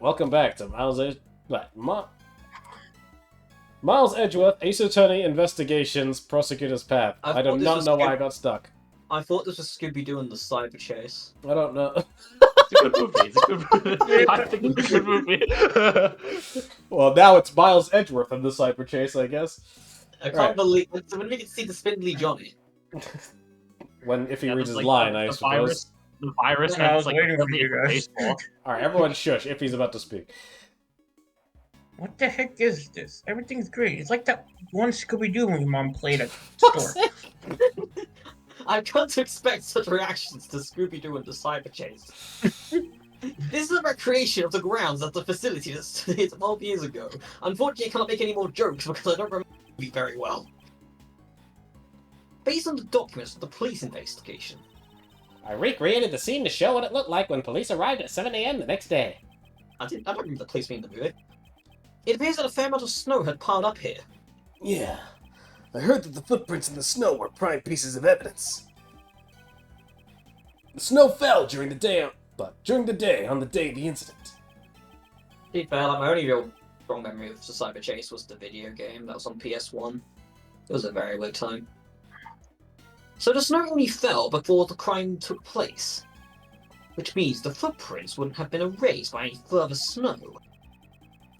Welcome back to Miles Edgeworth, Ace Attorney Investigations, Prosecutor's Path. I do not know why I got stuck. I thought this was Scooby-Doo and the Cyber Chase. I don't know. It's a good movie. It's a good movie. I think it's a good movie. Well, now it's Miles Edgeworth in the Cyber Chase, I guess. I can't Right. believe so when we get to see the Spindly Johnny. If he Yeah, reads there's his like line, the I virus. suppose. The virus Yeah, I has was like waiting for a you guys. baseball. Alright, everyone shush if he's about to speak. What the heck is this? Everything's great. It's like that one Scooby-Doo movie Mom played at store. I've come to expect such reactions to Scooby-Doo and the Cyber Chase. This is a recreation of the grounds at the facility that stood 12 years ago. Unfortunately, I cannot make any more jokes because I don't remember the movie very well. Based on the documents of the police investigation, I recreated the scene to show what it looked like when police arrived at 7 a.m. the next day. I don't remember the police being in the movie. It appears that a fair amount of snow had piled up here. Yeah. I heard that the footprints in the snow were prime pieces of evidence. The snow fell during the day on the day of the incident. To be fair, like, my only real strong memory of the Cyber Chase was the video game that was on PS1. It was a very weird time. So the snow only fell before the crime took place, which means the footprints wouldn't have been erased by any further snow.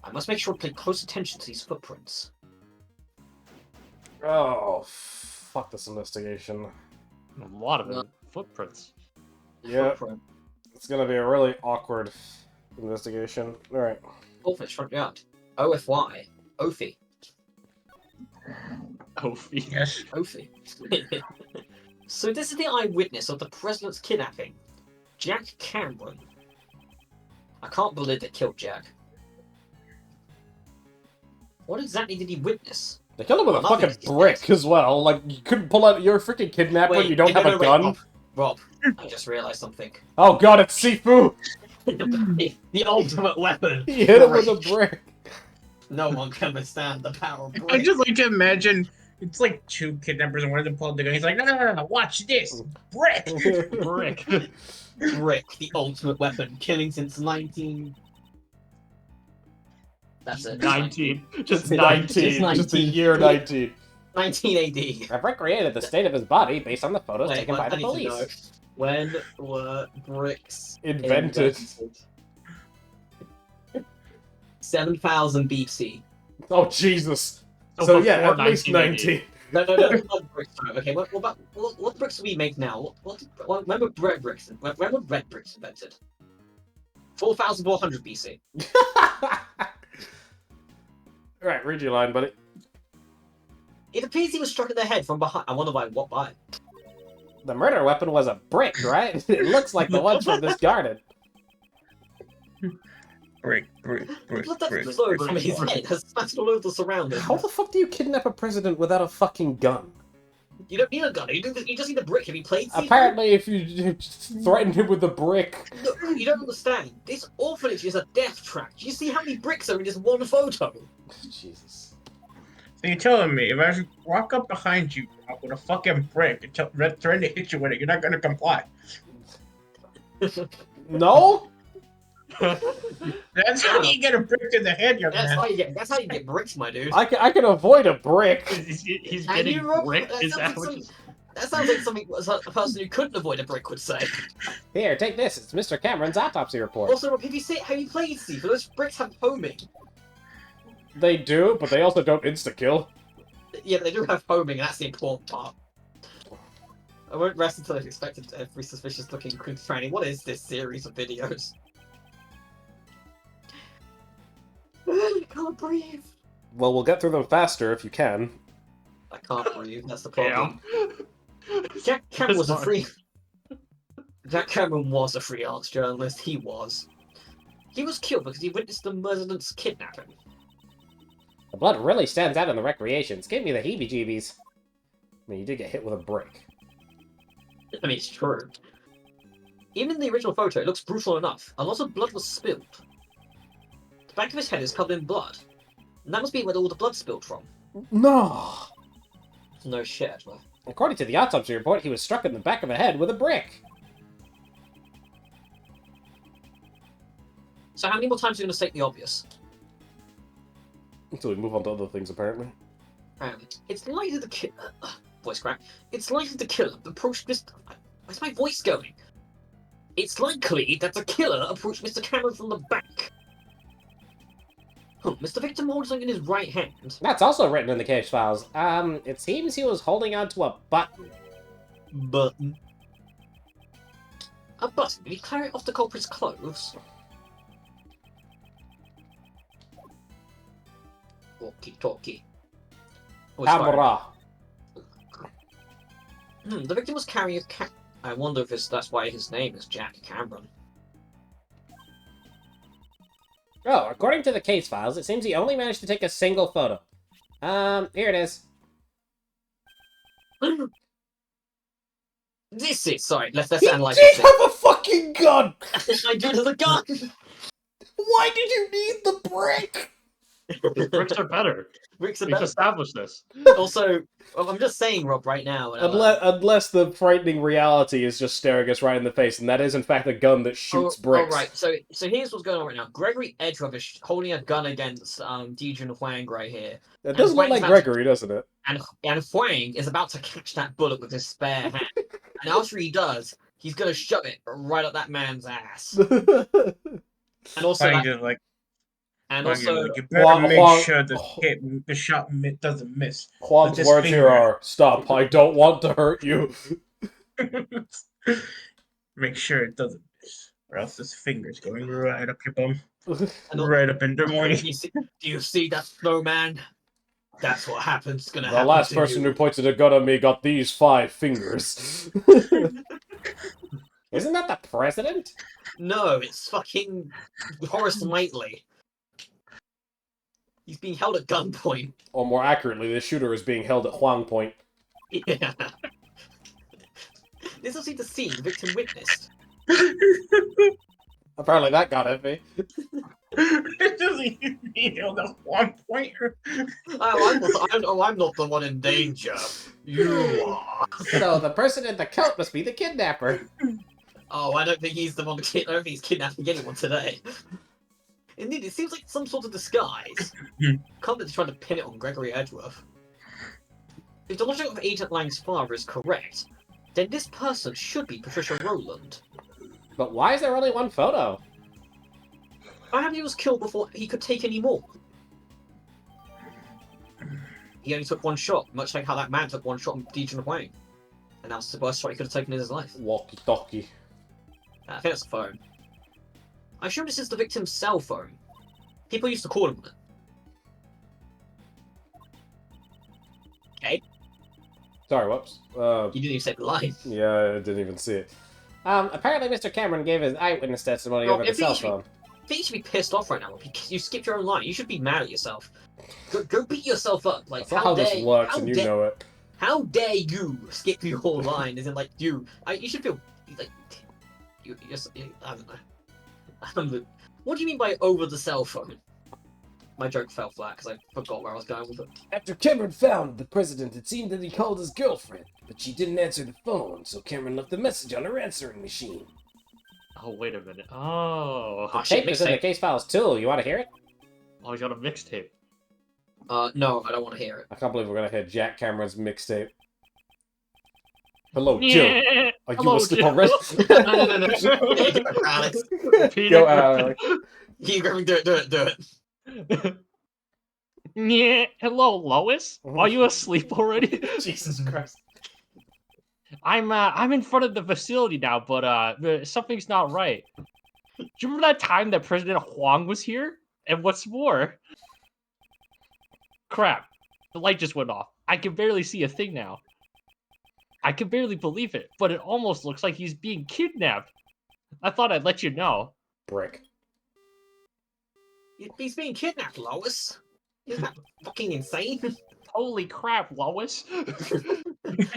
I must make sure to pay close attention to these footprints. Oh, fuck this investigation. A lot of footprints. Yeah, Footprint. it's gonna be a really awkward investigation. Alright. Orphanage front yard. OFY. Ophi. Kofi. Yes. Ophi. So this is the eyewitness of the president's kidnapping. Jack Cameron. I can't believe they killed Jack. What exactly did he witness? They killed him with a Nothing fucking is brick as well. Like, you couldn't pull out. You're a freaking kidnapper and you don't have a gun. Rob, I just realized something. Oh god, it's Sifu! The ultimate weapon. He hit him with a brick. No one can withstand the power of I brick. just like to imagine it's like two kidnappers and one of them pulled the gun. He's like, no, watch this. Brick! Brick. Brick, the ultimate weapon, killing since 19. That's it. 19. Just 19. 19. Just the year 19. 19 AD. I've recreated the state of his body based on the photos Wait, taken by I the need to know. police. When were bricks Invented. 7,000 BC. Oh, Jesus. So So, yeah, before at least 1980. 19. No, not bricks. No. Okay, what bricks do we make now? When were red bricks? When were red bricks invented? 4,400 BC. Alright, read your line, buddy. It appears he was struck in the head from behind. I wonder by what by. The murder weapon was a brick, right? It looks like the ones from this garden. Brick. The blood that flowed from his head has spattered all over the surroundings. How the fuck do you kidnap a president without a fucking gun? You don't need a gun. You just need a brick. Have you played? Sifu? Apparently, if you threatened him with a brick... No, you don't understand. This orphanage is a death trap. Do you see how many bricks are in this one photo? Jesus. So you're telling me if I should walk up behind you with a fucking brick and threaten to hit you with it, you're not gonna comply? No? That's how you get a brick to the head, young That's man. how you get bricks, my dude. I can avoid a brick. He's Can getting you, Rob? bricked. That Is sounds that like what that sounds like something a person who couldn't avoid a brick would say. Here, take this. It's Mr. Cameron's autopsy report. Also, Rob, have you played Sifu? Those bricks have homing. They do, but they also don't insta-kill. Yeah, they do have homing, and that's the important part. I won't rest until I've expected every suspicious-looking tranny. What is this series of videos? I can't breathe. Well, we'll get through them faster if you can. I can't breathe. That's the Damn. problem. Jack Cameron was a free. Jack Cameron was a freelance journalist. He was. He was killed because he witnessed the president's kidnapping. The blood really stands out in the recreations. Gave me the heebie-jeebies. I mean, you did get hit with a brick. I mean, it's true. Even in the original photo, it looks brutal enough. A lot of blood was spilled. The back of his head is covered in blood. And that must be where all the blood spilled from. No! No shit, Edward. According to the autopsy report, he was struck in the back of the head with a brick. So how many more times are you going to state the obvious? Until we move on to other things, apparently. It's likely the killer... voice crack. It's likely the killer approached Mr... Where's my voice going? It's likely that the killer approached Mr. Cameron from the back. Mr. Victim holds something in his right hand. That's also written in the case files. It seems he was holding onto a button. Button. A button? Did he carry it off the culprit's clothes? Walkie-talkie. Camera. The victim was carrying a I wonder if that's why his name is Jack Cameron. Oh, according to the case files, it seems he only managed to take a single photo. Here it is. This is... Sorry, let's He analyze did this. have a fucking gun! I do have a gun! Why did you need the brick? Bricks are better. Bricks are We've better. established this. Also, I'm just saying, Rob, right now... Unless the frightening reality is just staring us right in the face, and that is in fact a gun that shoots bricks. Right, so here's what's going on right now. Gregory Edgeworth is holding a gun against Dijun Huang right here. It doesn't look Huang's like about Gregory, doesn't it? And Huang is about to catch that bullet with his spare hand. And after he does, he's going to shove it right up that man's ass. And also... Fine, just like, And fine, also... like, you better Juan- make sure the shot doesn't miss. Juan's this words here finger. are, "Stop, I don't want to hurt you." Make sure it doesn't miss, or else this finger's going right up your bum, And al- right up in the do morning. you see that snowman? That's what happens. It's gonna The happen last to person you. who pointed a gun at me got these 5 fingers. Isn't that the president? No, it's fucking Horace Knightley. He's being held at gunpoint. Or more accurately, the shooter is being held at Huang Point. Yeah. This is the scene the victim witnessed. Apparently that got at me. It doesn't even mean the 1 pointer. I'm not the one in danger. You are. So the person in the coat must be the kidnapper. Oh, I don't think he's the one. I don't think he's kidnapping anyone today. Indeed, it seems like some sort of disguise. Compton's trying to pin it on Gregory Edgeworth. If the logic of Agent Lang's father is correct, then this person should be Patricia Rowland. But why is there only 1 photo? Perhaps he was killed before he could take any more. He only took 1 shot, much like how that man took 1 shot on Dijun Huang. And that's the worst shot he could have taken in his life. Walkie-talkie. I think that's a phone. I assume this is the victim's cell phone. People used to call him on it. Sorry, whoops. You didn't even say the line. Yeah, I didn't even see it. Apparently Mr. Cameron gave his eyewitness testimony Well, over the if he cell should- phone. I think you should be pissed off right now because you skipped your own line. You should be mad at yourself. Go beat yourself up. Like, That's not how this dare, works, how and you dare- know it. How dare you skip your whole line? Isn't like you should feel like I don't know. What do you mean by over the cell phone? My joke fell flat because I forgot where I was going with it. After Cameron found the president, it seemed that he called his girlfriend, but she didn't answer the phone, so Cameron left a message on her answering machine. Oh, wait a minute. Oh. Oh, shit, Tape is in the mixtape. case files too. You want to hear it? Oh, he's got a mixtape. No, I don't want to hear it. I can't believe we're gonna hear Jack Cameron's mixtape. Hello, Jill. Yeah. Are you Hello, a slipper Jill. No. Alex, Peter Go, Griffin. you go do it. Yeah. Hello, Lois. Are you asleep already? Jesus Christ. I'm in front of the facility now, but something's not right. Do you remember that time that President Huang was here? And what's more? Crap. The light just went off. I can barely see a thing now. I can barely believe it, but it almost looks like he's being kidnapped. I thought I'd let you know. Brick. He's being kidnapped, Lois. Isn't that fucking insane? Holy crap, Lois.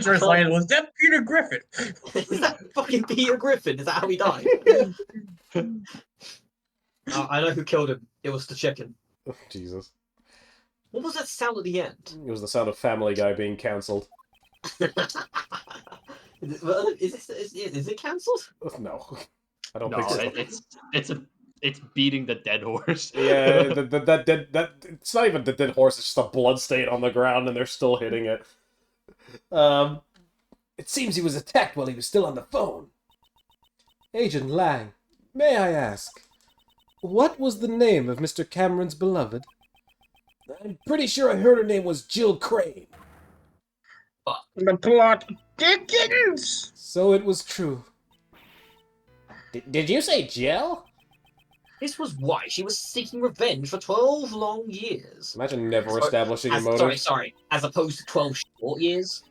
First line was that Peter Griffin. Is that fucking Peter Griffin? Is that how he died? I know who killed him. It was the chicken. Oh, Jesus. What was that sound at the end? It was the sound of Family Guy being cancelled. Is it cancelled? No. I don't No, think so. It's beating the dead horse. Yeah, it's not even the dead horse, it's just a blood stain on the ground and they're still hitting it. It seems he was attacked while he was still on the phone. Agent Lang, may I ask, what was the name of Mr. Cameron's beloved? I'm pretty sure I heard her name was Jill Crane. The plot thickens! So it was true. Did you say Jill? This was why she was seeking revenge for 12 long years. Imagine never Sorry, establishing a motive. Sorry. As opposed to 12 short years.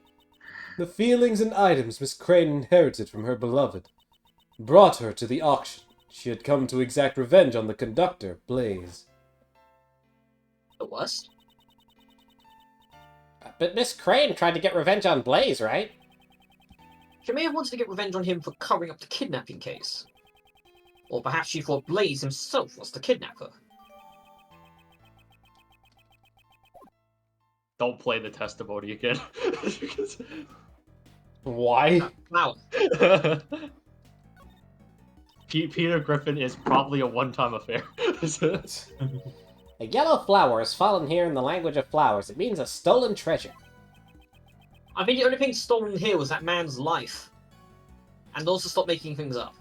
The feelings and items Miss Crane inherited from her beloved brought her to the auction. She had come to exact revenge on the conductor, Blaze. The worst? But Miss Crane tried to get revenge on Blaze, right? She may have wanted to get revenge on him for covering up the kidnapping case. Or perhaps she thought Blaze himself was the kidnapper. Don't play the testimony again. Why? Wow. Peter Griffin is probably a one-time affair. A yellow flower has fallen here in the language of flowers. It means a stolen treasure. I think the only thing stolen here was that man's life. And also stop making things up.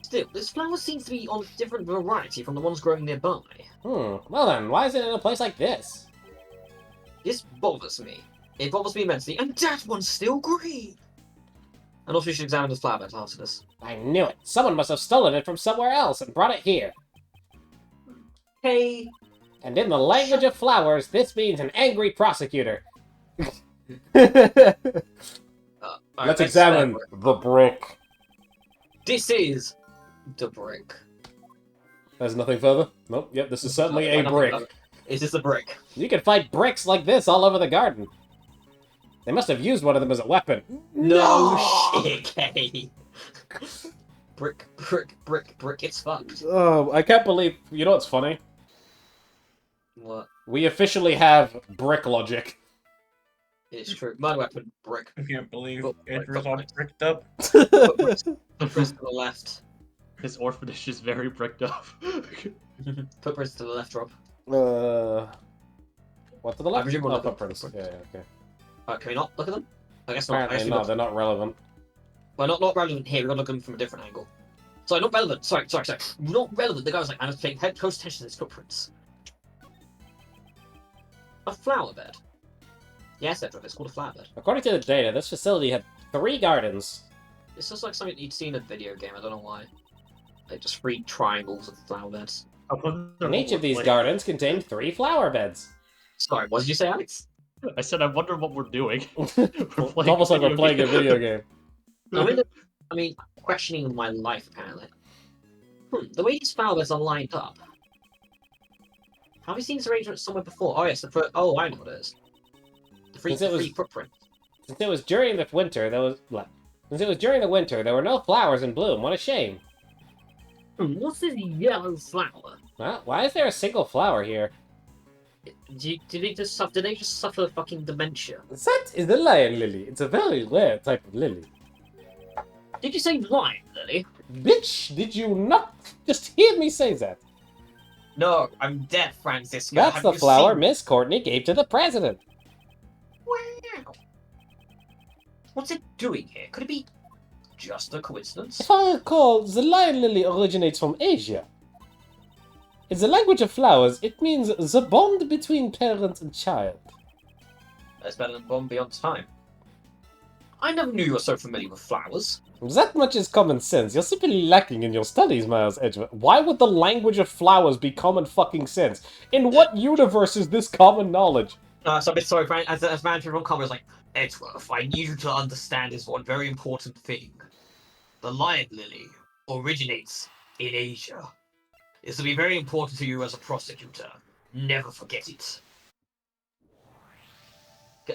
Still, this flower seems to be on a different variety from the ones growing nearby. Well then, why is it in a place like this? This bothers me. It bothers me immensely, and that one's still green! And also we should examine the flower bed after this. I knew it. Someone must have stolen it from somewhere else and brought it here. Hey! And in the language of flowers, this means an angry prosecutor. Alright, Let's examine the brick. This is the brick. There's nothing further? Nope. Yep, this is certainly a brick. Is this a brick? You can find bricks like this all over the garden. They must have used one of them as a weapon. No shit, Kay! Brick, it's fucked. Oh, I can't believe... You know what's funny? What? We officially have brick logic. It's true. My weapon, brick. I can't believe Look, Edgar's all bricked up. Press to the left. This orphanage is very bricked up. Footprints to the left, Rob. What to the left? presume we'll Oh, look at footprints. Yeah, okay. Can we not look at them? I guess not. Apparently not, they're not relevant. Well, not relevant here. We've got to look at them from a different angle. Sorry, not relevant. Sorry. Not relevant. The guy was like, I'm paying close attention to his footprints. A flower bed. Yes, Edric, it's called a flower bed. According to the data, this facility had 3 gardens. This looks like something you'd see in a video game. I don't know why. Like just 3 triangles of flower beds. And each of these gardens contained 3 flower beds. Sorry, what did you say, Alex? I said, I wonder what we're doing. It's almost like we're playing a video game. Questioning my life, apparently. The way these flower beds are lined up. Have we seen this arrangement somewhere before? Oh, yes, oh, I know what it is. The free footprint. Since it was during the winter, there were no flowers in bloom. What a shame. What's this yellow flower? Well, why is there a single flower here? Did they just suffer fucking dementia? That is the lion lily. It's a very rare type of lily. Did you say lion lily? Bitch, did you not just hear me say that? No, I'm deaf, Francisco. That's Have the you flower seen- Miss Courtney gave to the president. Wow. What's it doing here? Could it be just a coincidence? If I recall, the lion lily originates from Asia. In the language of flowers, it means the bond between parent and child. That's better than Bond Beyond Time. I never knew you were so familiar with flowers. That much is common sense. You're simply lacking in your studies, Miles Edgeworth. Why would the language of flowers be common fucking sense? In what universe is this common knowledge? So a bit sorry, Frank. As manager from Commerce, like, Edgeworth, I need you to understand is one very important thing. The lion lily originates in Asia. This will be very important to you as a prosecutor. Never forget it.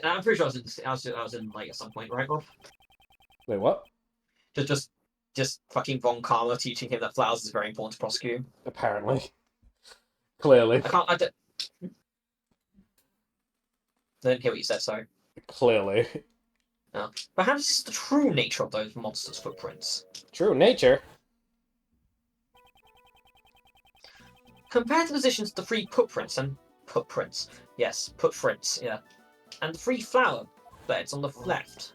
I'm pretty sure I was in like at some point, right, Rob? Wait, what? Just fucking Von Karma teaching him that flowers is very important to prosecute. Apparently. Clearly. I didn't hear what you said, sorry. Clearly. No. Perhaps it's the true nature of those monsters' footprints. True nature? Compare the positions of the three footprints, and the three flower beds on the left.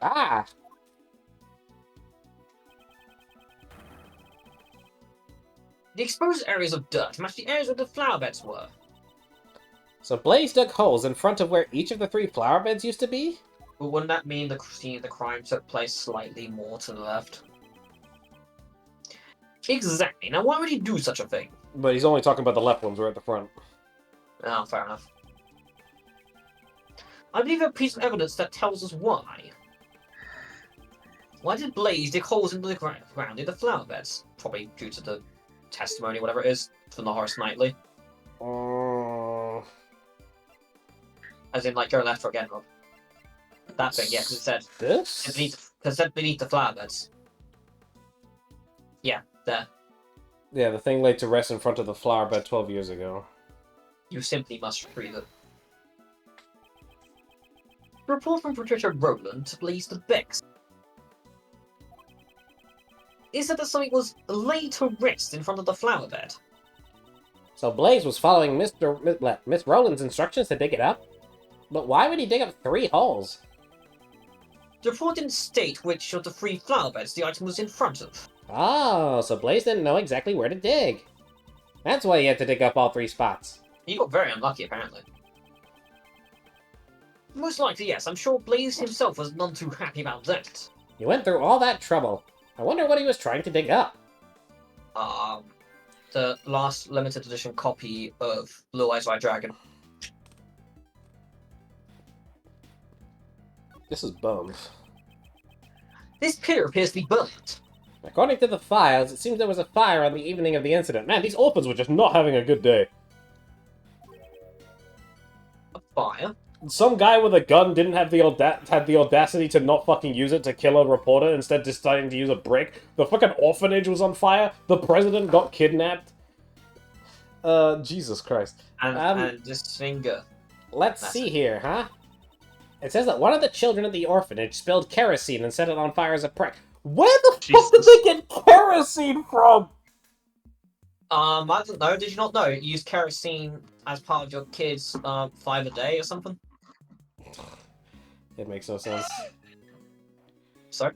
Ah! The exposed areas of dirt match the areas where the flower beds were. So Blaze dug holes in front of where each of the 3 flower beds used to be? But wouldn't that mean the scene of the crime took place slightly more to the left? Exactly. Now, why would he do such a thing? But he's only talking about the left ones right at the front. Oh, fair enough. I believe a piece of evidence that tells us why. Why did Blaze dig holes into the ground in the flower beds? Probably due to the testimony, whatever it is, from the Horace Knightley. As in, like, go left or again, Rob. That thing, yeah, because it said... This? Because it said beneath the flower beds. Yeah, there. Yeah, the thing laid to rest in front of the flower bed 12 years ago. You simply must read it. Report from Patricia Rowland to Blaze the Bex. Is it that something was laid to rest in front of the flower bed? So Blaze was following Miss Rowland's instructions to dig it up? But why would he dig up 3 holes? The report didn't state which of the 3 flower beds the item was in front of. Oh, so Blaze didn't know exactly where to dig. That's why he had to dig up all 3 spots. He got very unlucky, apparently. Most likely, yes. I'm sure Blaze himself was none too happy about that. He went through all that trouble. I wonder what he was trying to dig up. The last limited edition copy of Blue Eyes White Dragon. This is bummed. This pier appears to be burnt. According to the files, it seems there was a fire on the evening of the incident. Man, these Orphans were just not having a good day. A fire? Some guy with a gun didn't have the audacity to not fucking use it to kill a reporter, instead deciding to use a brick. The fucking orphanage was on fire. The president got kidnapped. Jesus Christ. And this finger. Let's see here, huh? It says that one of the children at the orphanage spilled kerosene and set it on fire as a prank. Where the fuck did they get kerosene from? I don't know. Did you not know? You use kerosene as part of your kids' 5 a day or something? It makes no sense. Sorry?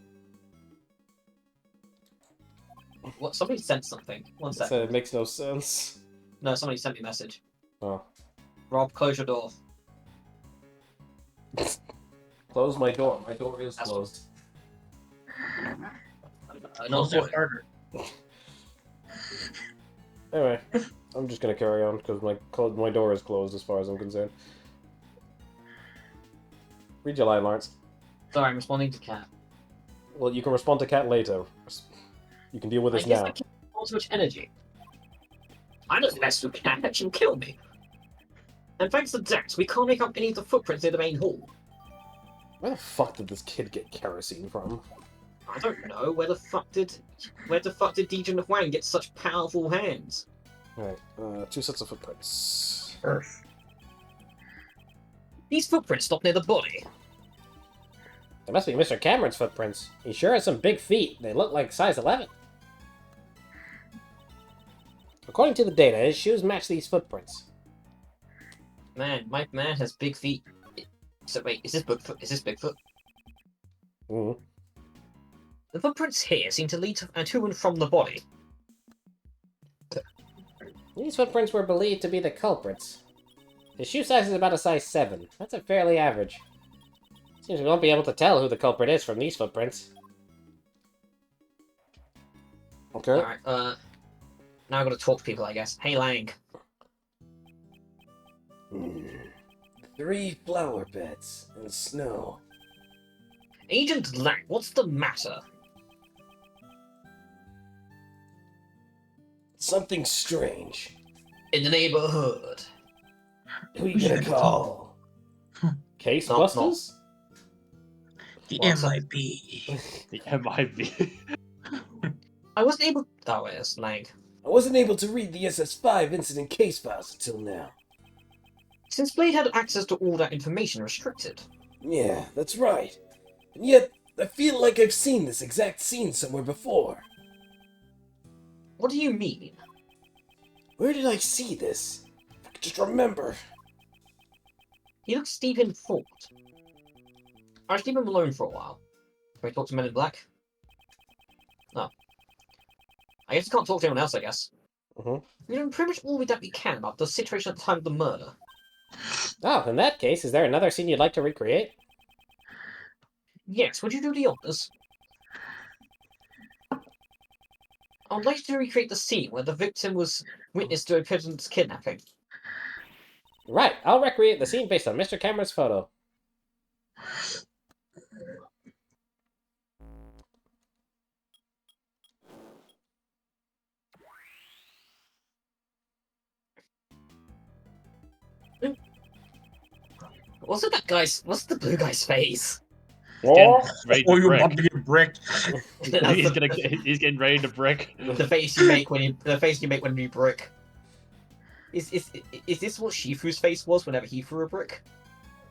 What? Somebody sent something. One So second. it makes no sense. No, somebody sent me a message. Oh. Rob, close your door. Close my door. My door is closed. Close it harder. Anyway, I'm just gonna carry on because my door is closed as far as I'm concerned. Read your line, Lawrence. Sorry, I'm responding to Cat. Well, you can respond to Cat later. You can deal with this I guess now. I can't hold so much energy. I don't mess with Cat, that she'll kill me. And thanks to Dex, we can't make up any of the footprints near the main hall. Where the fuck did this kid get kerosene from? I don't know, where the fuck did Dejan of Wang get such powerful hands? Alright, 2 sets of footprints. Earth. These footprints stop near the body. They must be Mr. Cameron's footprints. He sure has some big feet. They look like size 11. According to the data, his shoes match these footprints. Man, my man has big feet. So wait, is this Bigfoot? Is this Bigfoot? Mm-hmm. The footprints here seem to lead to and from the body. These footprints were believed to be the culprits. His shoe size is about a size 7. That's a fairly average. Seems we won't be able to tell who the culprit is from these footprints. Okay. Alright, now I've got to talk to people, I guess. Hey, Lang. 3 flower beds and snow. Agent Lang, what's the matter? Something strange. In the neighborhood. Who you gonna call? Case Not- busters? The What's that? MIB. The MIB. I wasn't able. Oh, yes, Lang. I wasn't able to read the SS5 incident case files until now. Since Blade had access to all that information restricted. Yeah, that's right. And yet, I feel like I've seen this exact scene somewhere before. What do you mean? Where did I see this? If I could just remember. He looks deep in thought. I should leave him alone for a while. Can we talk to Men in Black? No. I guess we can't talk to anyone else, I guess. Mhm. We know pretty much all that we can about the situation at the time of the murder. Oh, in that case, is there another scene you'd like to recreate? Yes, would you do the honors? I would like to recreate the scene where the victim was witness to a peasant's kidnapping. Right, I'll recreate the scene based on Mr. Cameron's photo. What's the blue guy's face? Getting ready Oh, to you're brick. about to get bricked. He's getting ready to brick. The face you make when you brick. Is this what Shifu's face was whenever he threw a brick?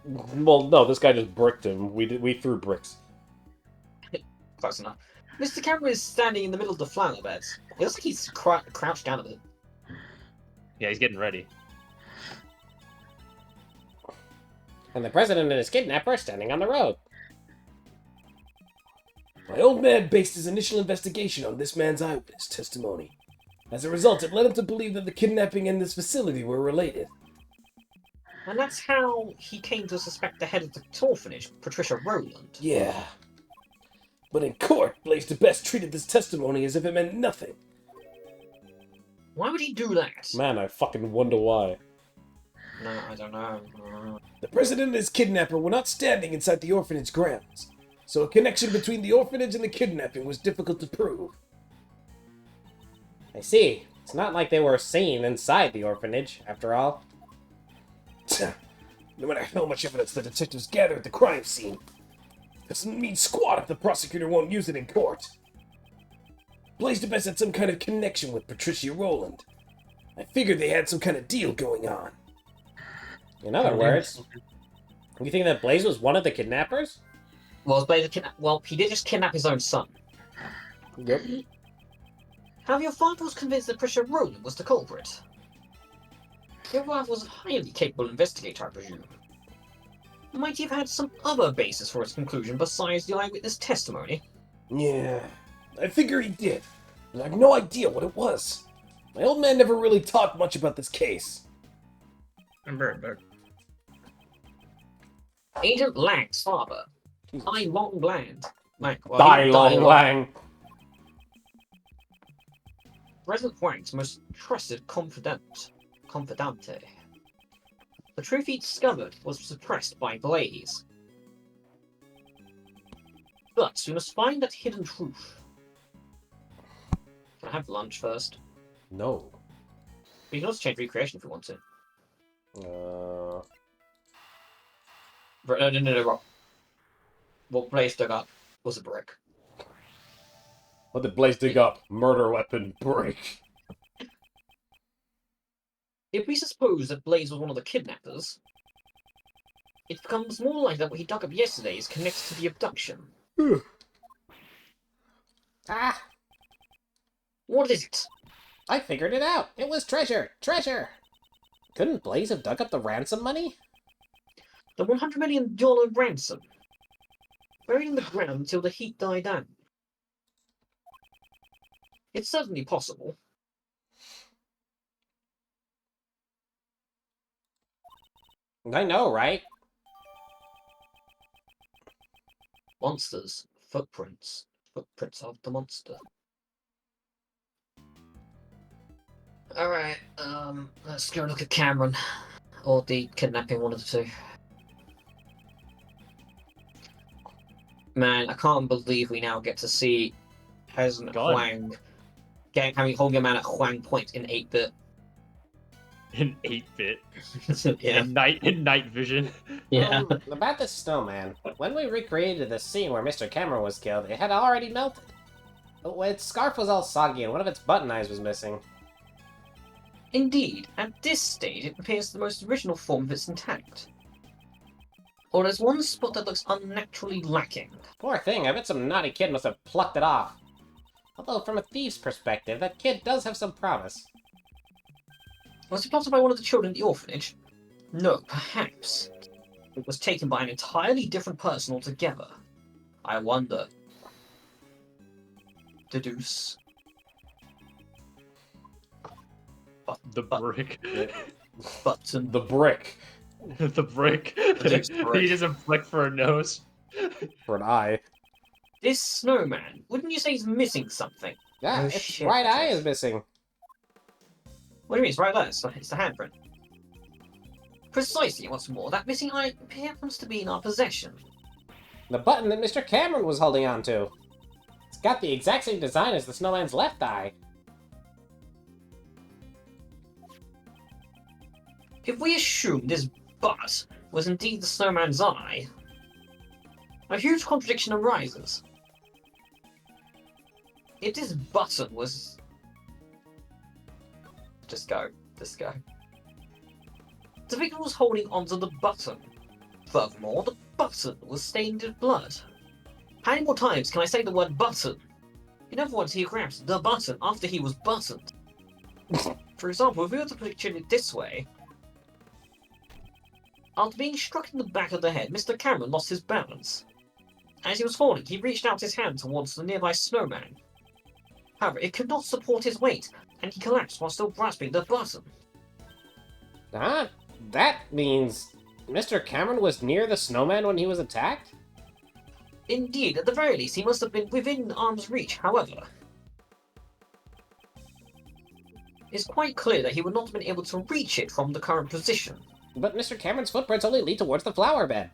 Well, no, this guy just bricked him. We threw bricks. Close enough. Mr. Cameron is standing in the middle of the flower beds. It looks like he's crouched down a bit. Yeah, he's getting ready. And the president and his kidnapper are standing on the road. My old man based his initial investigation on this man's eyewitness testimony. As a result, it led him to believe that the kidnapping and this facility were related. And that's how he came to suspect the head of the orphanage, Patricia Rowland. Yeah. But in court, Blaze DeBest treated this testimony as if it meant nothing. Why would he do that? Man, I fucking wonder why. No, I don't know. The president and his kidnapper were not standing inside the orphanage grounds, so a connection between the orphanage and the kidnapping was difficult to prove. I see. It's not like they were seen inside the orphanage, after all. No matter how much evidence the detectives gather at the crime scene, doesn't mean squat if the prosecutor won't use it in court. Blaze DeBest had some kind of connection with Patricia Rowland. I figured they had some kind of deal going on. In other words, you think that Blaze was one of the kidnappers? Well, he did just kidnap his own son. Yep. However, your father was convinced that Patricia Rowland was the culprit. Your father was a highly capable investigator, I presume. Might he have had some other basis for his conclusion besides the eyewitness testimony? Yeah, I figure he did, but I have no idea what it was. My old man never really talked much about this case. Remember, Agent Lang's father, Dai Long Land. Dai Long Lang. President Wang's most trusted confidante. The truth he discovered was suppressed by Blaze. But we must find that hidden truth. Can I have lunch first? No. We can also change recreation if we want to. No. What Blaze dug up was a brick. What did Blaze dig up? Murder weapon, brick. If we suppose that Blaze was one of the kidnappers, it becomes more likely that what he dug up yesterday is connected to the abduction. Ah, What is it? I figured it out. It was treasure. Treasure. Couldn't Blaze have dug up the ransom money? The $100 million ransom. Buried in the ground until the heat died down. It's certainly possible. I know, right? Monsters. Footprints. Footprints of the monster. Alright, let's go look at Cameron. Or the kidnapping, one of the two. Man, I can't believe we now get to see President God. Huang holding a man at Huang Point in 8-bit. In 8-bit. Yeah. In night vision. Yeah. About the snowman. When we recreated the scene where Mr. Cameron was killed, it had already melted. Its scarf was all soggy and one of its button eyes was missing. Indeed, at this stage it appears the most original form of it's intact. Or there's one spot that looks unnaturally lacking. Poor thing, I bet some naughty kid must have plucked it off. Although, from a thief's perspective, that kid does have some promise. Was it planted by one of the children at the orphanage? No, perhaps. It was taken by an entirely different person altogether. I wonder. Deduce. The brick. Button. The brick. The brick. Deduce brick. He has a brick for a nose. For an eye. This snowman, wouldn't you say he's missing something? Yeah, Oh, its shit, right eye okay. is missing. What do you mean? It's right there. It's the handprint. Precisely, what's more, that missing eye happens to be in our possession. The button that Mr. Cameron was holding on to. It's got the exact same design as the snowman's left eye. If we assume this butt was indeed the snowman's eye, a huge contradiction arises. If this button was... Just go. The victim was holding onto the button. Furthermore, the button was stained with blood. How many more times can I say the word button? In other words, he grabbed the button after he was buttoned. For example, if we were to picture it this way, after being struck in the back of the head, Mr. Cameron lost his balance. As he was falling, he reached out his hand towards the nearby snowman. However, it could not support his weight, and he collapsed while still grasping the button. Ah, that means Mr. Cameron was near the snowman when he was attacked? Indeed, at the very least, he must have been within arm's reach, however. It's quite clear that he would not have been able to reach it from the current position. But Mr. Cameron's footprints only lead towards the flower bed.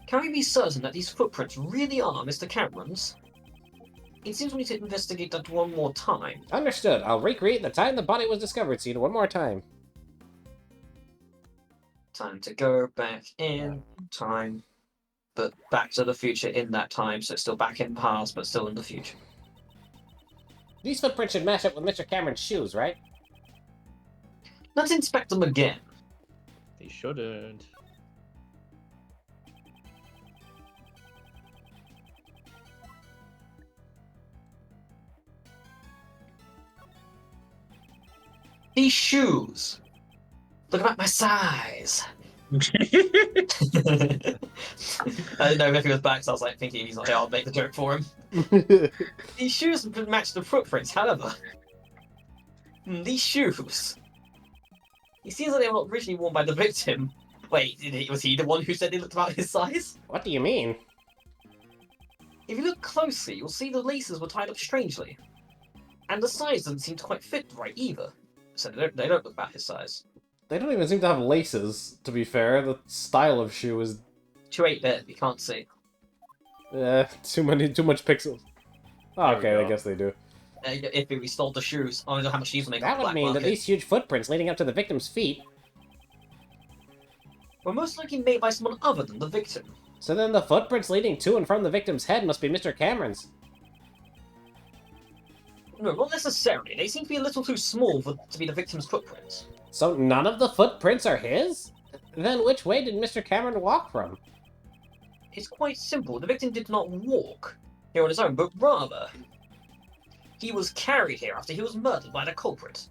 Can we be certain that these footprints really are Mr. Cameron's? It seems we need to investigate that one more time. Understood. I'll recreate the time the body was discovered scene one more time. Time to go back in time, but back to the future in that time, so it's still back in past, but still in the future. These footprints should match up with Mr. Cameron's shoes, right? Let's inspect them again. They shouldn't. These shoes! Look about my size! I didn't know if he was back, so I was like thinking he's like, I'll make the joke for him. These shoes match the footprints, however. These shoes. It seems like they were not originally worn by the victim. Wait, was he the one who said they looked about his size? What do you mean? If you look closely, you'll see the laces were tied up strangely. And the size doesn't seem to quite fit right either. So they don't look about his size. They don't even seem to have laces, to be fair. The style of shoe is... Too 8-bit, you can't see. too much pixels. Oh, There we okay, I go. guess they do. If we stole the shoes, I don't know how much these will make on That the would black mean that market. these huge footprints leading up to the victim's feet. Were most likely made by someone other than the victim. So then the footprints leading to and from the victim's head must be Mr. Cameron's. No, not necessarily. They seem to be a little too small to be the victim's footprints. So none of the footprints are his? Then which way did Mr. Cameron walk from? It's quite simple. The victim did not walk here on his own, but rather, he was carried here after he was murdered by the culprit.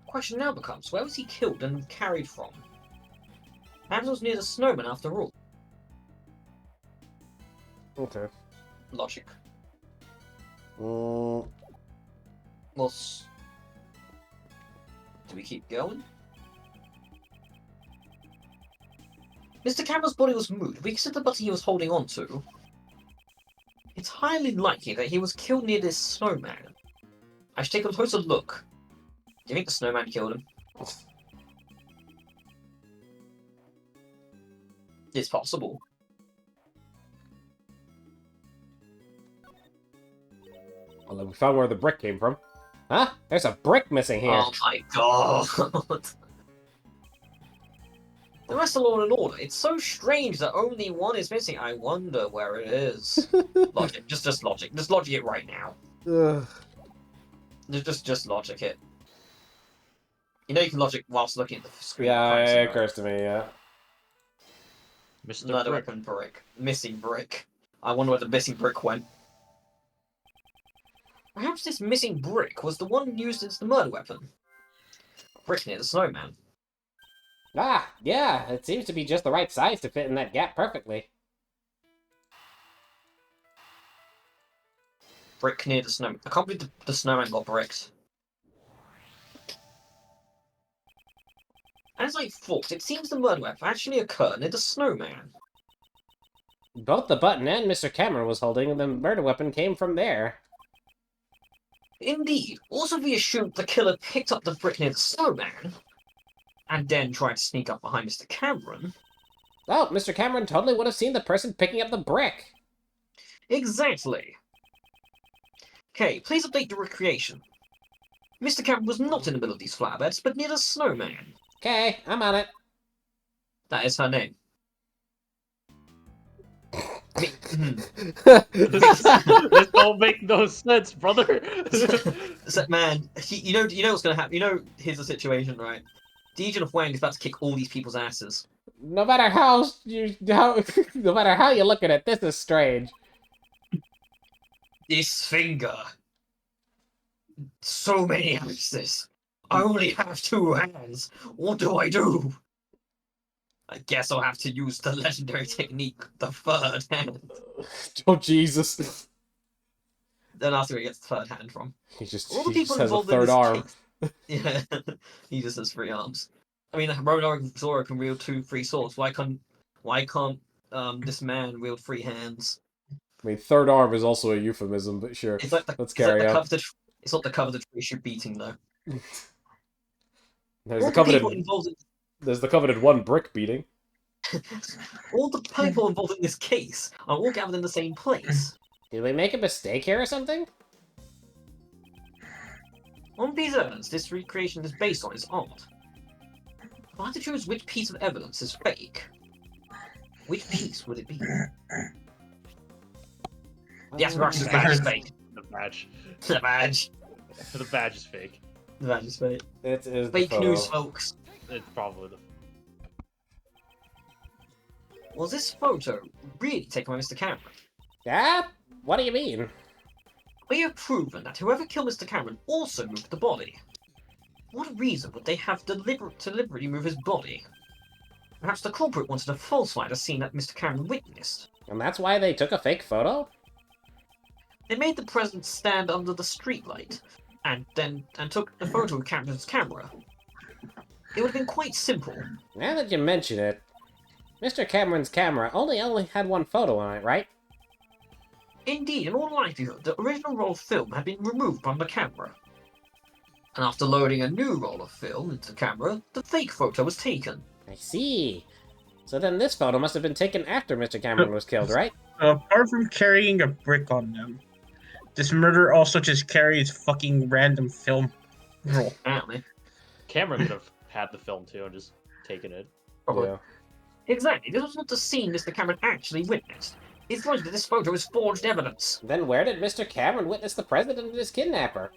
Question now becomes, where was he killed and carried from? Perhaps it was near the snowman after all. Okay. Logic. Mm, Well, do we keep going? Mr. Cameron's body was moved. We consider the button he was holding on to. It's highly likely that he was killed near this snowman. I should take a closer look. Do you think the snowman killed him? It's possible. well, we found where the brick came from. Huh? There's a brick missing here. Oh my god! The rest are all in order. It's so strange that only one is missing. I wonder where it is. Logic. Just logic. Just logic it right now. Ugh. Just logic it. You know you can logic whilst looking at the screen. Yeah, Right, it so occurs to me, yeah. Mr. Another Brick. weapon brick. Missing brick. I wonder where the missing brick went. Perhaps this missing brick was the one used as the murder weapon. Brick near the snowman. Ah, yeah, it seems to be just the right size to fit in that gap perfectly. Brick near the snowman. I can't believe the snowman got bricked. As I thought, it seems the murder weapon actually occurred near the snowman. Both the button and Mr. Cameron was holding the murder weapon came from there. Indeed. Also, we assumed the killer picked up the brick near the snowman, and then tried to sneak up behind Mr. Cameron. Oh, Mr. Cameron totally would have seen the person picking up the brick. Exactly. Okay, please update the recreation. Mr. Cameron was not in the middle of these flower beds, but near the snowman. Okay, I'm on it. That is her name. This don't make no sense, brother. So, man, you know what's gonna happen. You know, here's the situation, right? Legion of Wang is about to kick all these people's asses. No matter no matter how you look at it, this is strange. This finger. So many axes. I only have 2 hands. What do I do? I guess I'll have to use the legendary technique, the third hand. Oh, Jesus. Then I'll see where he gets the third hand from. He just All the has people a involved in third this arm. case- Yeah, he just has 3 arms. I mean, Ronar Zora can wield 3 swords. Why can't this man wield 3 hands? I mean, third arm is also a euphemism, but sure. It's like the Let's it's like carry the on. coveted. It's not the coveted fish you're beating though. There's All the the people coveted. involved in There's the coveted 1 brick beating. all the people involved in this case are all gathered in the same place. Did we make a mistake here or something? One piece of evidence this recreation is based on is art. If I had to choose which piece of evidence is fake, which piece would it be? The Asparagus badge is fake. The badge. The badge. The badge is fake. The badge is fake. It is the Fake photo. news, folks. It's probably the. Was this photo really taken by Mr. Cameron? Ah? What do you mean? We have proven that whoever killed Mr. Cameron also moved the body. What reason would they have deliberately move his body? Perhaps the culprit wanted to falsify the scene that Mr. Cameron witnessed. And that's why they took a fake photo? They made the president stand under the streetlight, and took a photo of Cameron's camera. It would have been quite simple. Now that you mention it, Mr. Cameron's camera only had 1 photo on it, right? Indeed, in all likelihood, the original roll of film had been removed from the camera. And after loading a new roll of film into the camera, the fake photo was taken. I see. So then this photo must have been taken after Mr. Cameron was killed, right? Apart from carrying a brick on them, this murder also just carries fucking random film roll. Apparently. Cameron could have had the film too and just taken it. Probably. Yeah. Exactly, this was not the scene Mr. Cameron actually witnessed. It's likely that this photo is forged evidence. Then where did Mr. Cameron witness the president and his kidnapper?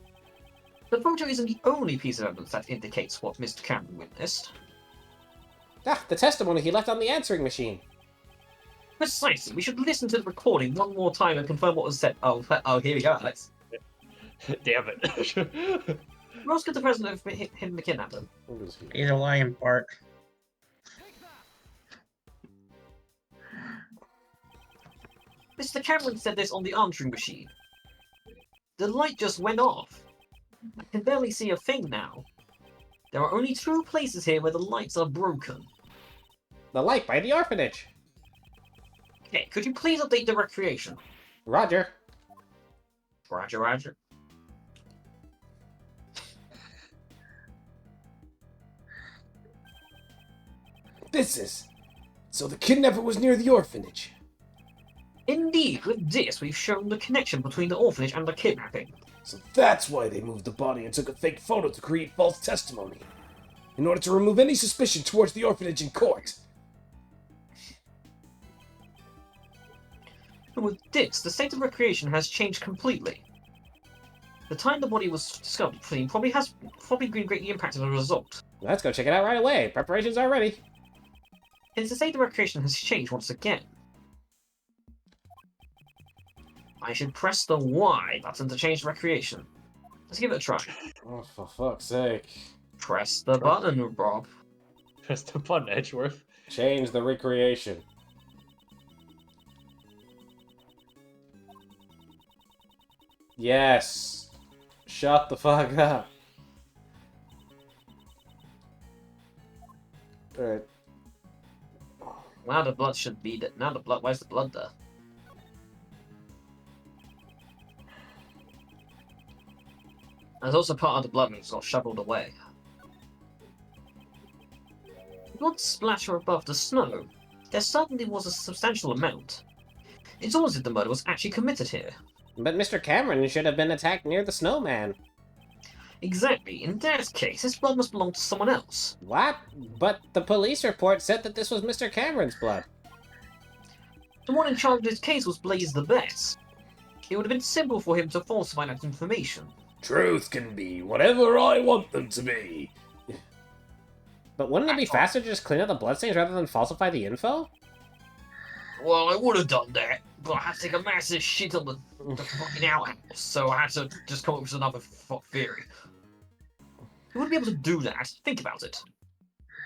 The photo isn't the only piece of evidence that indicates what Mr. Cameron witnessed. Ah, the testimony he left on the answering machine. Precisely, we should listen to the recording one more time and confirm what was said. Oh, here we go, Alex. Damn it. Who else could the president have him the kidnapper? He's a lying Bart. Mr. Cameron said this on the answering machine. The light just went off. I can barely see a thing now. There are only 2 places here where the lights are broken. The light by the orphanage. Okay, could you please update the recreation? Roger. Roger, roger. This is. So the kidnapper was near the orphanage. Indeed, with this we've shown the connection between the orphanage and the kidnapping. So that's why they moved the body and took a fake photo to create false testimony. In order to remove any suspicion towards the orphanage in court. And with this, the state of recreation has changed completely. The time the body was discovered probably been greatly impacted as a result. Let's go check it out right away. Preparations are ready. Hence, the state of recreation has changed once again. I should press the Y button to change recreation. Let's give it a try. Oh, for fuck's sake. Press the button, Rob. Press the button, Edgeworth. Change the recreation. Yes. Shut the fuck up. Alright. Now the blood should be there. Now the blood. Where's the blood there? There's also part of the blood that's got shoveled away. Blood splatter above the snow. There certainly was a substantial amount. It's almost as if the murder was actually committed here. But Mr. Cameron should have been attacked near the snowman. Exactly. In that case, this blood must belong to someone else. What? But the police report said that this was Mr. Cameron's blood. The one in charge of this case was Blaze the Best. It would have been simple for him to falsify that information. Truth can be whatever I want them to be. But wouldn't it be faster to just clean up the bloodstains rather than falsify the info? Well, I would have done that, but I had to take a massive shit on the fucking outhouse, so I had to just come up with another theory. You wouldn't be able to do that. Think about it.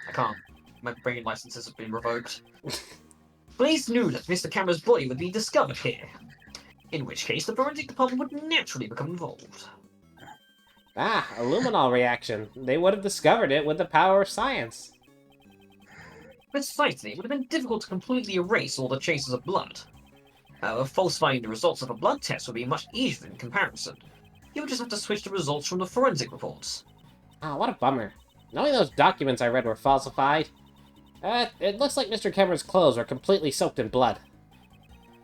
I can't. My brain licenses have been revoked. Police knew that Mr. Cameron's body would be discovered here. In which case, the forensic department would naturally become involved. Ah, a luminol reaction. They would have discovered it with the power of science. Precisely, it would have been difficult to completely erase all the traces of blood. However, falsifying the results of a blood test would be much easier in comparison. You would just have to switch the results from the forensic reports. Ah, what a bummer. Knowing those documents I read were falsified. It looks like Mr. Cameron's clothes are completely soaked in blood.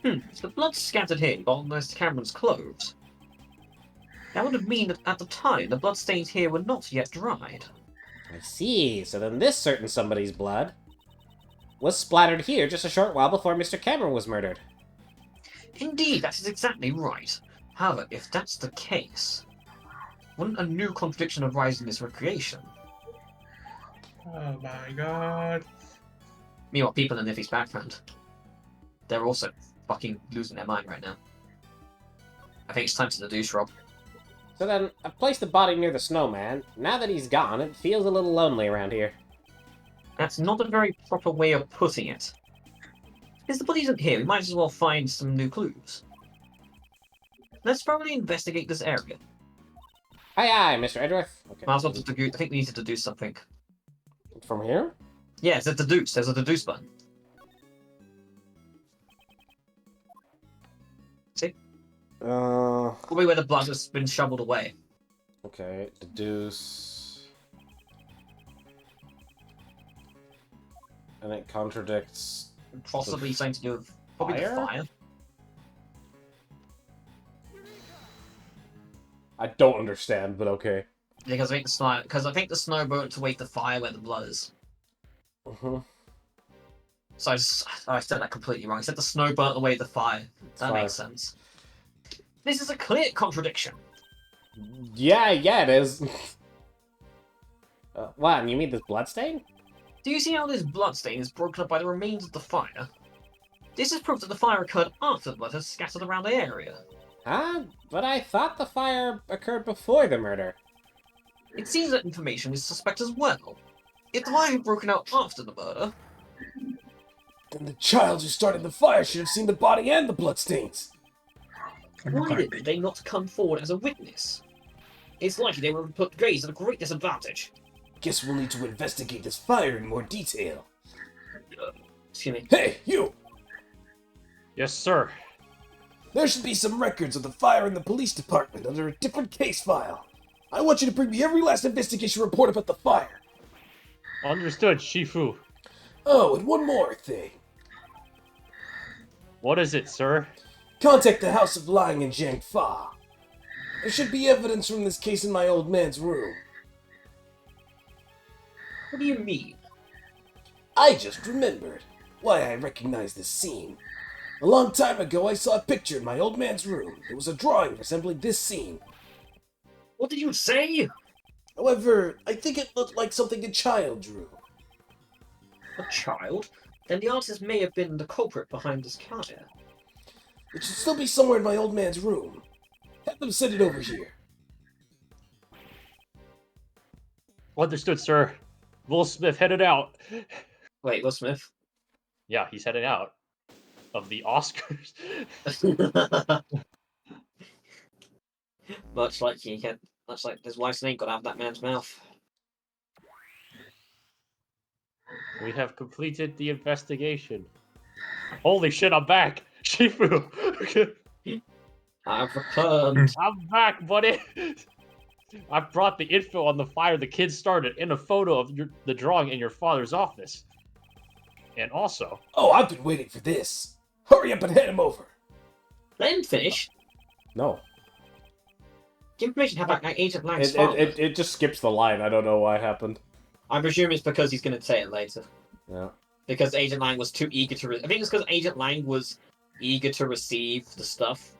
The blood scattered here on Mr. Cameron's clothes. That would have meant that at the time, the bloodstains here were not yet dried. I see, so then this certain somebody's blood was splattered here just a short while before Mr. Cameron was murdered. Indeed, that is exactly right. However, if that's the case, wouldn't a new contradiction arise in this recreation? Oh my god. Meanwhile, people in Niffy's background, they're also fucking losing their mind right now. I think it's time to deduce, Rob. So then, I've placed the body near the snowman. Now that he's gone, it feels a little lonely around here. That's not a very proper way of putting it. If the body isn't here, we might as well find some new clues. Let's probably investigate this area. Aye, Mr. Edgeworth. Okay. Might as well deduce. I think we need to deduce something. From here? Yeah, it's a deduce. There's a deduce button. See? Probably where the blood has been shoveled away. Okay, deduce. And it contradicts. Possibly something to do with probably the fire. I don't understand, but okay. Because I think the snow burnt away the fire where the blood is. So I said that completely wrong. I said the snow burnt away the fire. That makes sense. This is a clear contradiction. Yeah, it is. What, you mean this bloodstain? Do you see how this bloodstain is broken up by the remains of the fire? This is proof that the fire occurred after the blood has scattered around the area. Huh? But I thought the fire occurred before the murder. It seems that information is suspect as well. If the fire had broken out after the murder, Then the child who started the fire should have seen the body and the bloodstains. why did they not come forward as a witness? It's likely they were put Grays at a great disadvantage. Guess we'll need to investigate this fire in more detail. Excuse me. Hey, you! Yes, sir. There should be some records of the fire in the police department under a different case file. I want you to bring me every last investigation report about the fire. Understood, Shifu. Oh, and one more thing. What is it, sir? Contact the House of Lying in Jiangfa. There should be evidence from this case in my old man's room. What do you mean? I just remembered why I recognize this scene. A long time ago, I saw a picture in my old man's room. It was a drawing resembling this scene. What did you say? However, I think it looked like something a child drew. A child? Then the artist may have been the culprit behind this fire. It should still be somewhere in my old man's room. Have them send it over here. Understood, sir. Will Smith headed out. Wait, Will Smith? Yeah, he's heading out of the Oscars. Much like his wife's name got out of that man's mouth. We have completed the investigation. Holy shit, I'm back! Shifu! I've returned. I'm back, buddy! I brought the info on the fire the kids started and a photo of the drawing in your father's office. And also... Oh, I've been waiting for this. Hurry up and hand him over. Let him finish. No. The information about Agent Lang's father. It just skips the line. I don't know why it happened. I presume it's because he's going to say it later. Yeah. Because Agent Lang was too eager to... I think it's because Agent Lang was eager to receive the stuff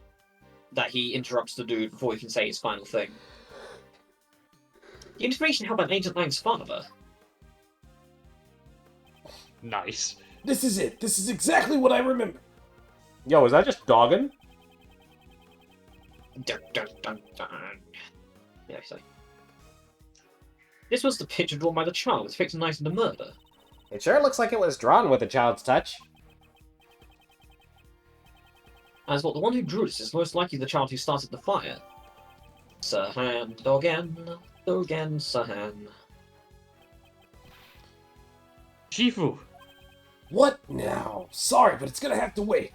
that he interrupts the dude before he can say his final thing. The information about Agent Lang's father. Nice. This is it. This is exactly what I remember. Yo, is that just dogging? Dun, dun, dun, dun. Yeah, so. This was the picture drawn by the child that victimized the murder. It sure looks like it was drawn with a child's touch. As well, the one who drew this is most likely the child who started the fire. Sahan, Dogen, Sahan. Shifu! What now? Sorry, but it's gonna have to wait.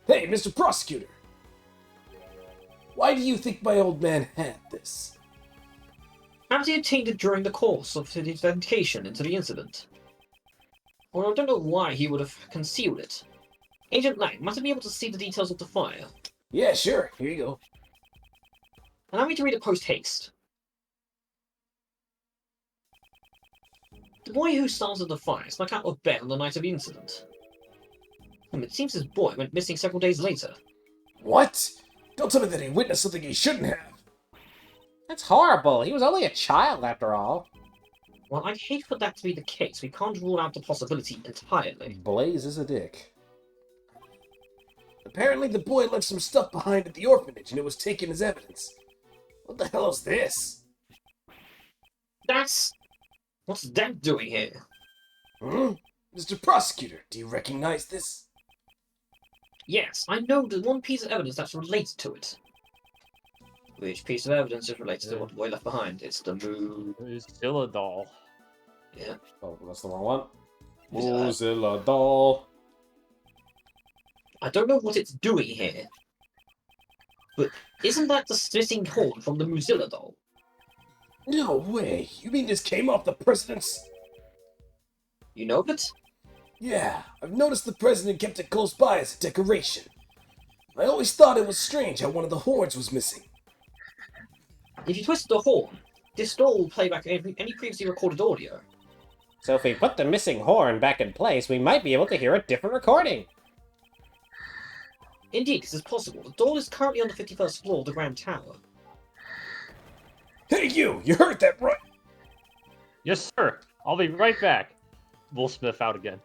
Hey, Mr. Prosecutor. Why do you think my old man had this? Perhaps he obtained it during the course of his investigation into the incident. Or I don't know why he would have concealed it. Agent Lang, must I be able to see the details of the fire? Yeah, sure. Here you go. Allow me to read it post-haste. The boy who started the fire snuck out of bed on the night of the incident. It seems this boy went missing several days later. What? Don't tell me that he witnessed something he shouldn't have. That's horrible. He was only a child, after all. Well, I'd hate for that to be the case. We can't rule out the possibility entirely. Blaze is a dick. Apparently the boy left some stuff behind at the orphanage and it was taken as evidence. What the hell is this? What's that doing here? Mr. Prosecutor, do you recognize this? Yes, I know the one piece of evidence that's related to it. Which piece of evidence is related to what the boy left behind? It's the moon. It's still a doll. Yeah. Oh, that's the wrong one. Is it that? Mozilla doll. I don't know what it's doing here. But isn't that the missing horn from the Mozilla doll? No way. You mean this came off the president's... You know it? Yeah, I've noticed the president kept it close by as a decoration. I always thought it was strange how one of the horns was missing. If you twist the horn, this doll will play back any previously recorded audio. So if we put the missing horn back in place, we might be able to hear a different recording. Indeed, this is possible. The doll is currently on the 51st floor of the Grand Tower. Hey you heard that right? Yes, sir. I'll be right back. Will Smith out again.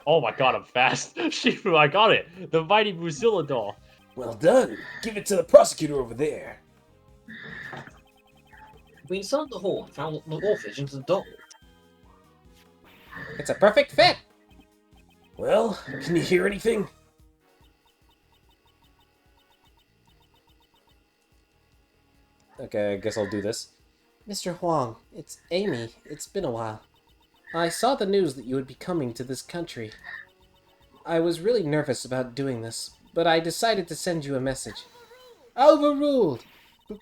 Oh my god, I'm fast. Shifu, I got it. The mighty Mozilla doll. Well done. Give it to the prosecutor over there. We inserted the horn, found the orphanage into the doll. It's a perfect fit. Well, can you hear anything? Okay, I guess I'll do this. Mr. Huang, it's Amy. It's been a while. I saw the news that you would be coming to this country. I was really nervous about doing this, but I decided to send you a message. Overruled!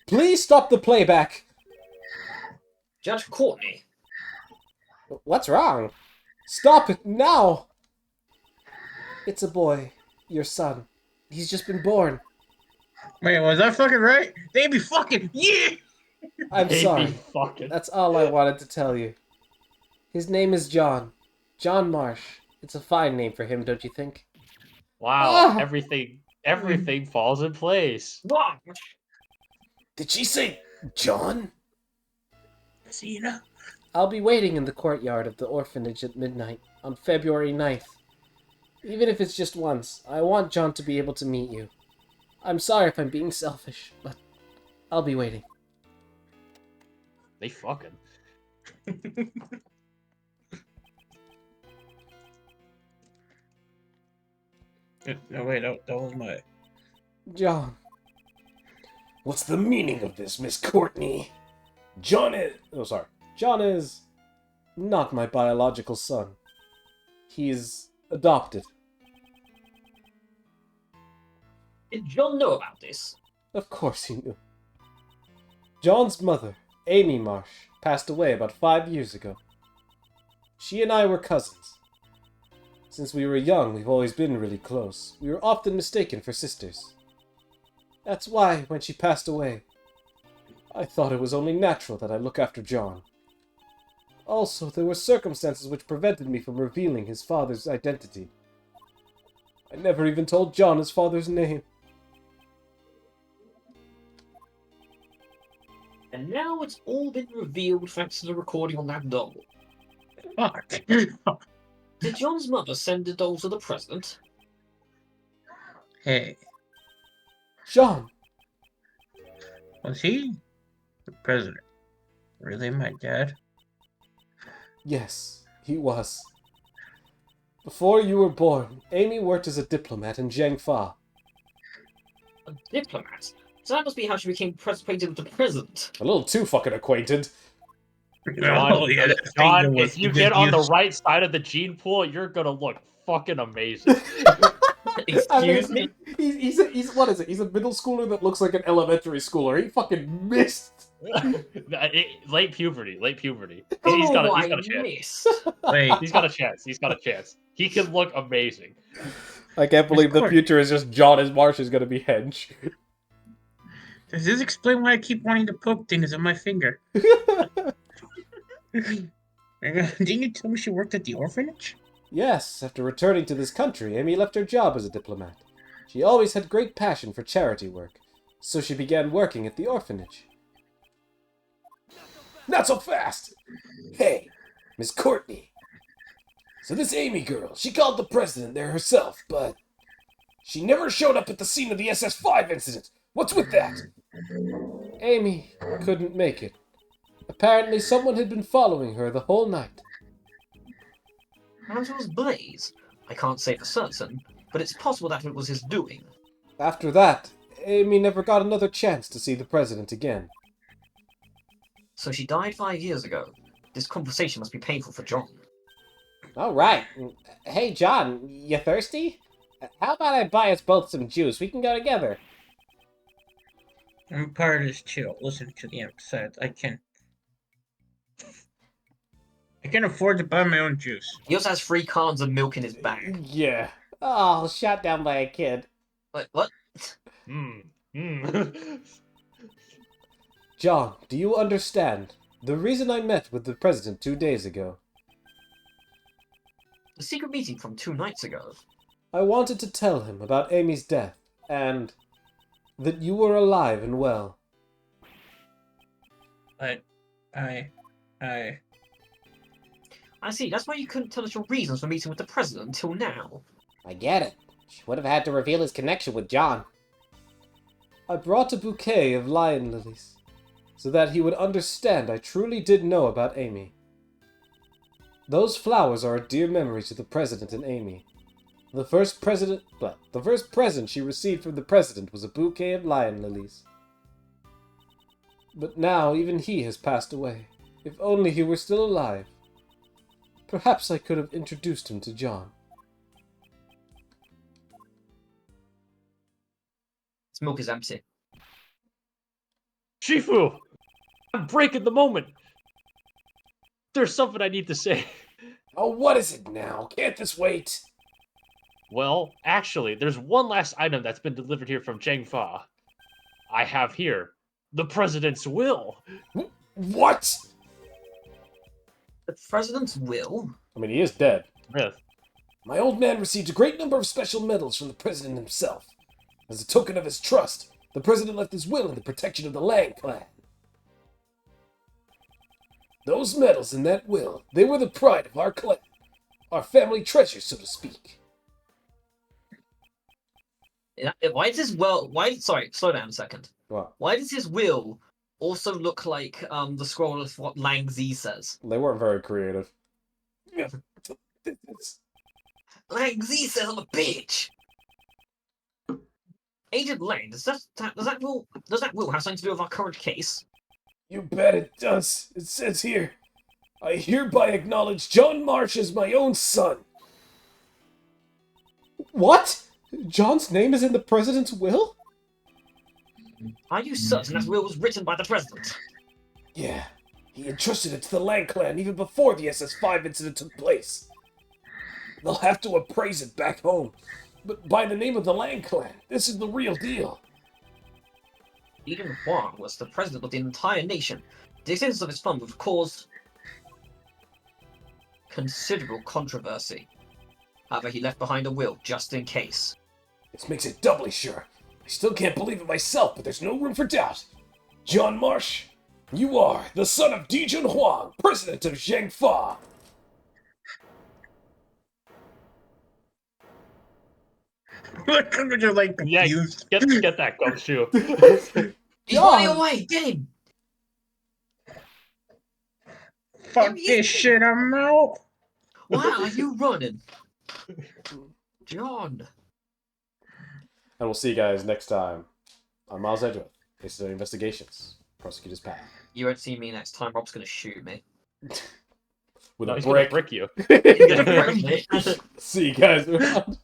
Please stop the playback. Judge Courtney. What's wrong? Stop it now! It's a boy. Your son. He's just been born. Wait, was that fucking right? They be fucking yeah. I'm Baby sorry. fucking. That's all I wanted to tell you. His name is John. John Marsh. It's a fine name for him, don't you think? Wow, Ah! everything falls in place. What? Did she say John? See, you know. I'll be waiting in the courtyard of the orphanage at midnight on February 9th. Even if it's just once, I want John to be able to meet you. I'm sorry if I'm being selfish, but I'll be waiting. They fucking. No, wait, that was my... John. What's the meaning of this, Miss Courtney? John is... Oh, sorry. John is not my biological son. He's adopted. Did John know about this? Of course he knew. John's mother, Amy Marsh, passed away about 5 years ago. She and I were cousins. Since we were young, we've always been really close. We were often mistaken for sisters. That's why, when she passed away, I thought it was only natural that I look after John. Also, there were circumstances which prevented me from revealing his father's identity. I never even told John his father's name. And now it's all been revealed thanks to the recording on that doll. Fuck. Did John's mother send the doll to the president? Hey, John! was he the president? Really, my dad? Yes, he was. Before you were born, Amy worked as a diplomat in Jiangfa. A diplomat? So that must be how she became acquainted with the president. A little too fucking acquainted. John, Oh, yeah, that thing John, was if you get on the used- right side of the gene pool, you're gonna look fucking amazing. Excuse me? He's what is it? He's a middle schooler that looks like an elementary schooler. He fucking missed. Late puberty. He's Oh, got a I chance. missed. Wait, He's got a chance. He can look amazing. I can't believe the course. future is just John as Marsh is gonna be hench. does this explain why I keep wanting to poke things on my finger? Didn't you tell me she worked at the orphanage? Yes, after returning to this country, Amy left her job as a diplomat. She always had great passion for charity work, so she began working at the orphanage. Not so fast! Hey, Miss Courtney. So this Amy girl, she called the president there herself, but she never showed up at the scene of the SS5 incident. What's with that? Amy couldn't make it. Apparently someone had been following her the whole night. As was Blaze. I can't say for certain, but it's possible that it was his doing. After that, Amy never got another chance to see the president again. So she died 5 years ago. This conversation must be painful for John. All right. Hey, John, you thirsty? How about I buy us both some juice? We can go together. I'm part of this chill. Listen to the emphasize. I can afford to buy my own juice. He also has 3 cans of milk in his bag. Yeah. Oh, shot down by a kid. Wait, what? John, do you understand? The reason I met with the president 2 days ago. The secret meeting from 2 nights ago. I wanted to tell him about Amy's death, and that you were alive and well. But I I see, that's why you couldn't tell us your reasons for meeting with the president until now. I get it. She would have had to reveal his connection with John. I brought a bouquet of lion lilies, so that he would understand I truly did know about Amy. Those flowers are a dear memory to the president and Amy. The first present she received from the president was a bouquet of lion lilies. But now even he has passed away. If only he were still alive. Perhaps I could have introduced him to John. This milk is empty. Shifu! I'm breaking the moment! There's something I need to say. Oh, what is it now? Can't this wait? Well, actually, there's one last item that's been delivered here from Jiangfa. I have here the president's will. What? The president's will? I mean, he is dead. Myth. My old man received a great number of special medals from the president himself. As a token of his trust, the president left his will in the protection of the Lang clan. Those medals in that will, they were the pride of our clan. Our family treasure, so to speak. Why does his will? Why? Sorry, slow down a second. What? Why does his will also look like the scroll of what Lang Z says? They weren't very creative. Lang Z says I'm a bitch. Agent Lang, does that will have something to do with our current case? You bet it does. It says here, I hereby acknowledge John Marsh as my own son. What? John's name is in the president's will? Are you certain that will was written by the president? Yeah, he entrusted it to the Lang clan even before the SS5 incident took place. They'll have to appraise it back home. But by the name of the Lang clan, this is the real deal. Li Huang was the president of the entire nation. The existence of his fund would have caused considerable controversy. However, he left behind a will just in case. This makes it doubly sure. I still can't believe it myself, but there's no room for doubt. John Marsh, you are the son of Dijun Huang, president of Zhengfa. Look, you're like Yeah, confused. get that gumshoe. He's running away! Get him! Fuck this shit, I'm out. Why are you running? John. And we'll see you guys next time on Miles Edgeworth, Cases and Investigations, Prosecutor's Path. You won't see me next time. Rob's gonna shoot me. With No, a he's gonna brick. brick you. He's gonna break me. See you guys around.